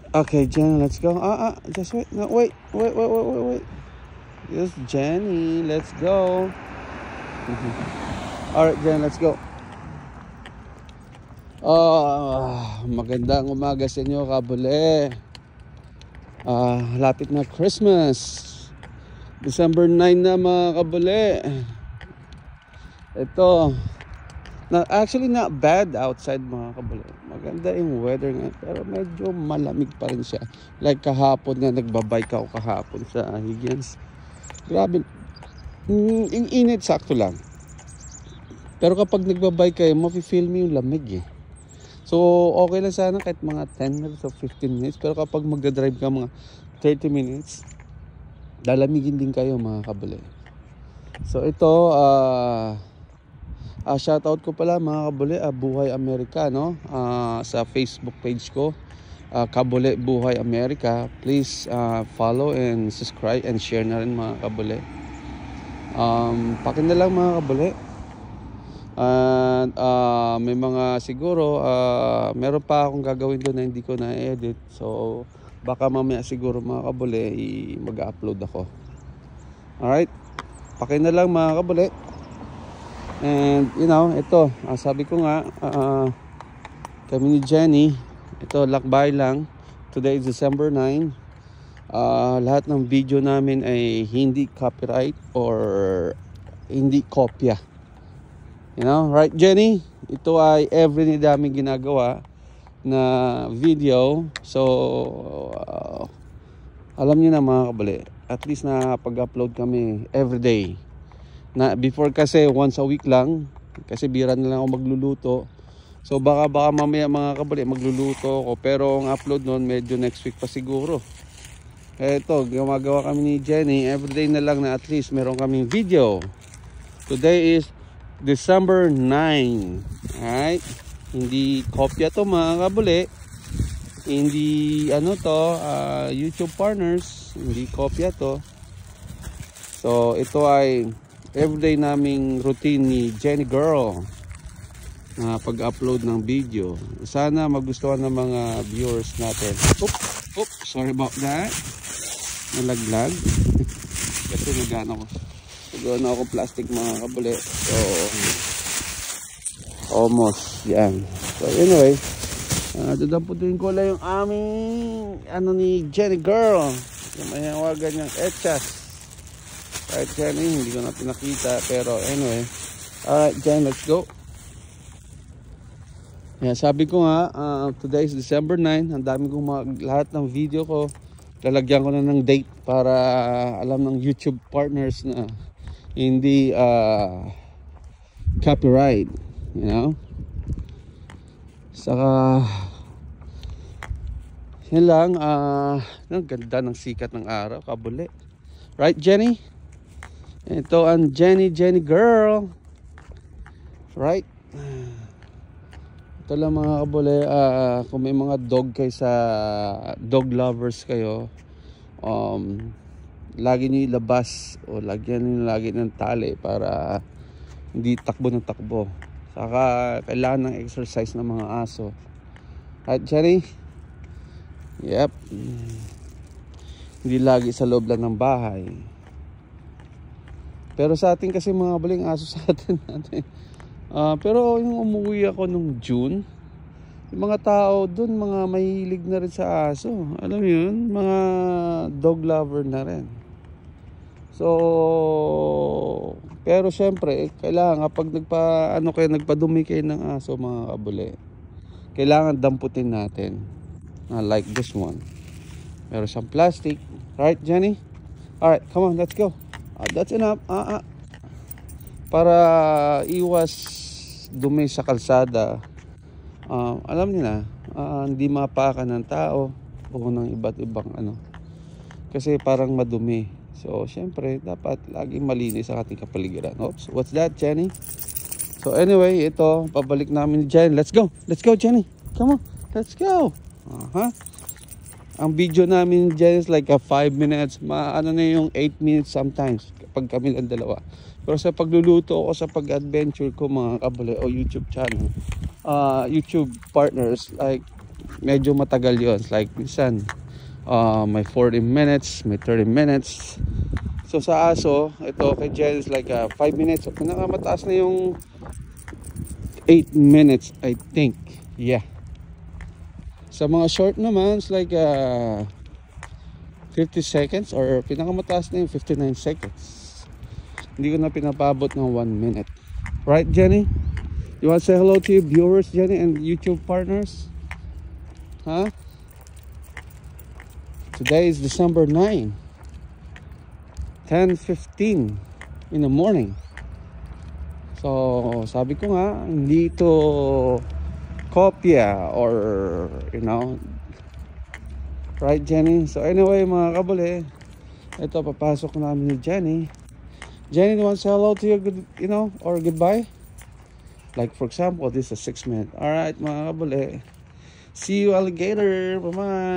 Okay, Jenny, let's go. Just wait. No, wait. Yes, Jenny, let's go. All right, Jenny, let's go. Magandang umaga sa inyo, kabule. Lapit na Christmas. December 9 na, mga kabule. Ito. Actually not bad outside, mga kabule. Maganda yung weather nga, pero medyo malamig pa rin siya. Like kahapon nga, nagbabike ako kahapon sa Higgins. Grabe. Yung init, sakto lang. Pero kapag nagbabike kayo, mafe-feel mo yung lamig eh. So okay lang sana kahit mga 10 minutes or 15 minutes. Pero kapag magdadrive ka mga 30 minutes, lalamigin din kayo, mga kabule. So ito, shoutout ko pala, mga kabule, Buhay Amerika, no? Sa Facebook page ko, Kabule Buhay Amerika. Please follow and subscribe and share na rin, mga kabule. Pakin na lang, mga kabule. And may mga siguro meron pa akong gagawin doon na hindi ko na-edit. So baka mamaya siguro, mga kabule, mag-upload ako. Alright, pakin na lang, mga kabule. And you know, ito, sabi ko nga, kami ni Jenny, ito lakbay lang. Today is December 9. Lahat ng video namin ay hindi copyright or hindi kopya. You know, right, Jenny? Ito ay every namin ginagawa na video. So alam niyo na, mga kabali, at least nakapag-upload kami every day. Na before kasi once a week lang, kasi bira na lang ako magluluto. So baka mamaya, mga kabali, magluluto ako, pero ang upload noon medyo next week pa siguro. Ito, gumagawa kami ni Jenny everyday na lang, na at least meron kaming video. Today is December 9. Alright, hindi kopya to, mga kabali. Hindi ano to, YouTube partners, hindi kopya to. So ito ay everyday naming routine ni Jenny Girl na pag-upload ng video. Sana magustuhan ng mga viewers natin. Oops, sorry about that. Nalaglag. Kasi nagano ako plastic, mga kabuli. So almost yan. So anyway, dadamputin ko lang yung aming ni Jenny Girl, yung mayawagan niyang echas. Alright, Jenny, hindi ko na pinakita, pero anyway. Alright, Jen, let's go. Yeah, sabi ko nga, today is December 9. Ang dami kong lahat ng video ko, lalagyan ko na ng date para alam ng YouTube partners na hindi copyright, you know. Saka yan lang, ang ganda ng sikat ng araw, kabuli. Right, Jenny? Ito ang Jenny Girl. Right? Ito lang, mga kabule. Kung may mga dog kayo, sa dog lovers kayo, lagi nyo ilabas o lagyan nyo lagi ng tali para hindi takbo ng takbo. Saka kailangan ng exercise ng mga aso. Right, Jenny? Yep. Hindi lagi sa loob lang ng bahay. Pero sa atin kasi, mga baling aso sa atin natin. Pero yung umuwi ako nung June, yung mga tao doon, mga mahilig na rin sa aso. Alam mo yun, mga dog lover na rin. So, pero syempre, kailangan kapag nagpadumi kayo ng aso, mga kabule, kailangan damputin natin. Like this one. Meron siyang plastic. Right, Jenny? Alright, come on, let's go. That's enough. Para iwas dumi sa kalsada. Alam niyo na, hindi mapakan ng tao o ng iba't ibang kasi parang madumi. So syempre dapat laging malinis ang ating kapaligiran. Oops, what's that, Jenny? So anyway, ito pabalik namin ni Jenny. Let's go, Jenny, come on, let's go. Ang video namin dyan is like 5 minutes. Na yung 8 minutes sometimes kapag kami lang dalawa. Pero sa pagluluto ko, sa pag-adventure ko, mga kabule, o YouTube channel, YouTube partners, like medyo matagal yun. It's like minsan may 40 minutes, may 30 minutes. So sa aso, ito kay Jen is like 5 minutes. So pinakamataas na yung 8 minutes, I think. Yeah. Sa mga short naman, it's like 50 seconds or pinakamataas na yung 59 seconds. Hindi ko na pinapabot ng 1 minute. Right, Jenny? You want to say hello to your viewers, Jenny, and YouTube partners? Huh? Today is December 9. 10:15 in the morning. So, sabi ko nga, hindi ito kopya or, you know, right, Jenny? So, anyway, mga kabuli, ito, papasok namin ni Jenny. Jenny, you want to say hello to you, good, you know, or goodbye? Like, for example, this is a 6 minute. Alright, mga kabuli. See you, alligator. Bye-bye.